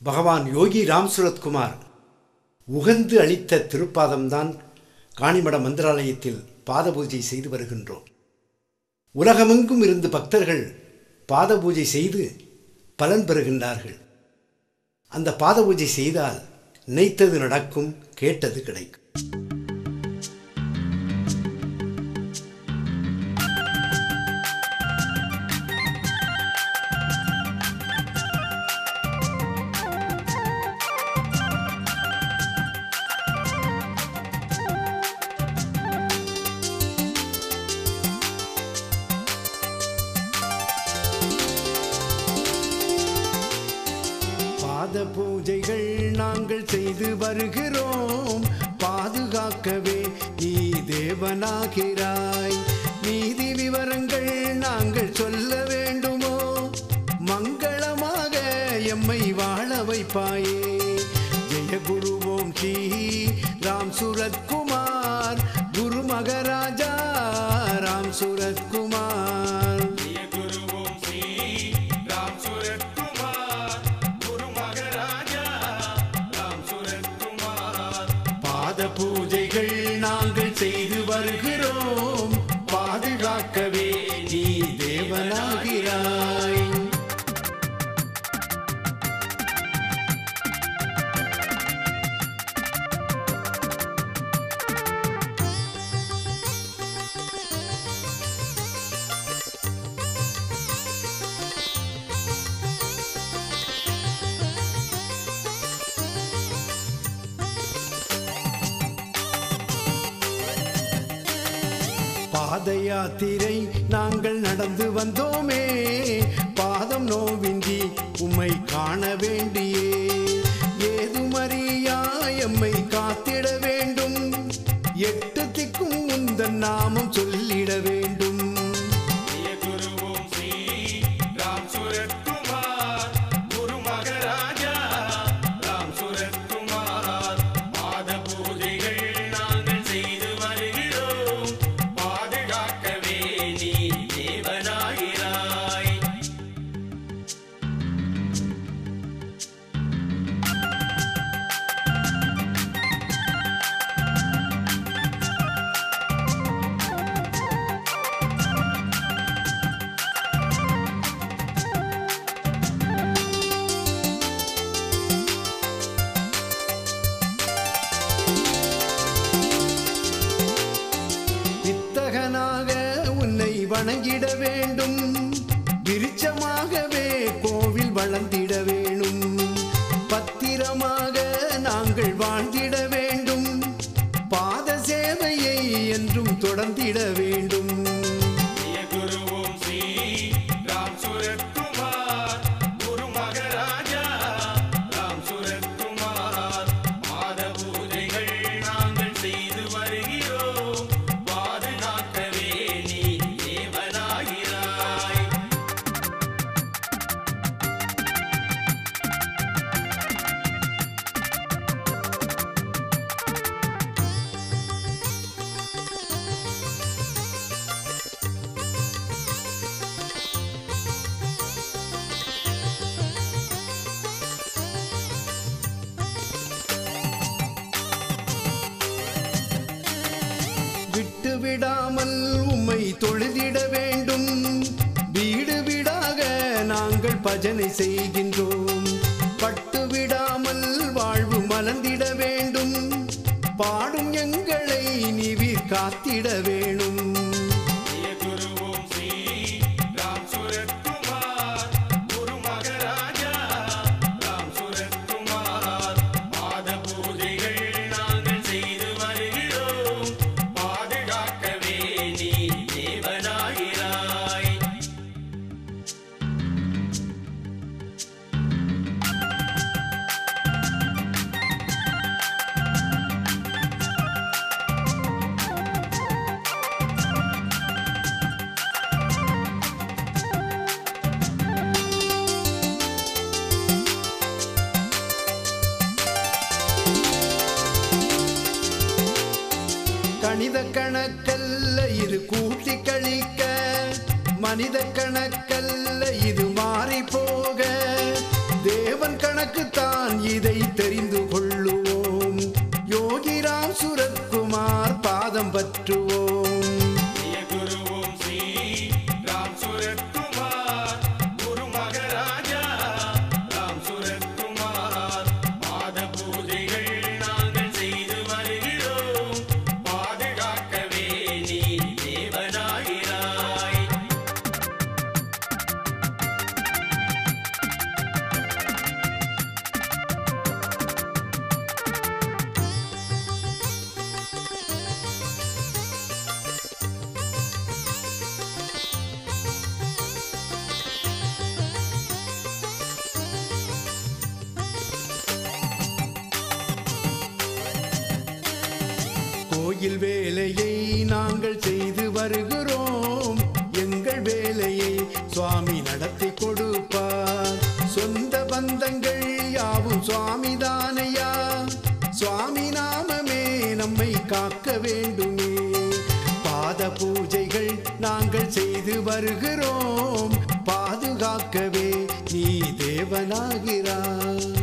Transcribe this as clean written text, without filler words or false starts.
பகவான் யோகி ராம் சுரத்குமார் உகந்து அளித்த திருப்பாதம்தான் காணிமட மந்திராலயத்தில் பாத பூஜை செய்து வருகின்றோம். உலகமெங்கும் இருந்து பக்தர்கள் பாத பூஜை செய்து பலன் பெறுகின்றார்கள். அந்த பாத பூஜை செய்தால் நினைத்தது நடக்கும், கேட்டது கிடைக்கும். பாத பூஜைகள் நாங்கள் செய்து வருகிறோம். பாதுகாக்கவே நீ தேவனாகிறாய். நீதி விவரங்கள் நாங்கள் சொல்ல வேண்டுமோ? மங்களமாக எம்மை வாழ வைப்பாயே. ஜெய குரு ஓம் ஸ்ரீ ராம் சுரத்குமார், குரு மகாராஜா ராம் சுரத்குமார். பாத பூஜைகள் நாங்கள் செய்து வருகிறோம். பாதுகாக்கவே நீ தேவனாகிறாய். பாத யாத்திரை நாங்கள் நடந்து வந்தோமே. பாதம் நோவின்றி உம்மை காண வேண்டியே. ஏதுமறியா எம்மை காத்திட வேண்டும். எட்டு திக்கும் உந்தன் நாமம் சொல்லிட வேண்டும். உன்னை வணங்கிட வேண்டும். விருட்சமாகவே கோவில் வளர்ந்திட வேணும். பத்திரமாக நாங்கள் வாழ்ந்திட வேண்டும். பாத சேவையை என்றும் தொடர்ந்திட வேண்டும். விட்டு விடாமல் உம்மை தொழுதிட வேண்டும். வீடு வீடாக நாங்கள் பஜனை செய்கின்றோம். பட்டு விடாமல் வாழ்வு மலர்ந்திட வேண்டும். பாடும் எங்களை நீவீர் காத்திட வேணும். கணித கணக்கல்ல இது கூட்டி கழிக்க, மனித கணக்கல்ல இது மாறி போக. தேவன் கணக்கு தான் கோயில் வேலையை நாங்கள் செய்து வருகிறோம். எங்கள் வேலையை சுவாமி நடத்தி கொடுப்பார். சொந்த பந்தங்கள் யாவும் சுவாமி தானையா. சுவாமி நாமமே நம்மை காக்க வேண்டுமே. பாத பூஜைகள் நாங்கள் செய்து வருகிறோம். பாதுகாக்கவே நீ தேவனாகிறாய்.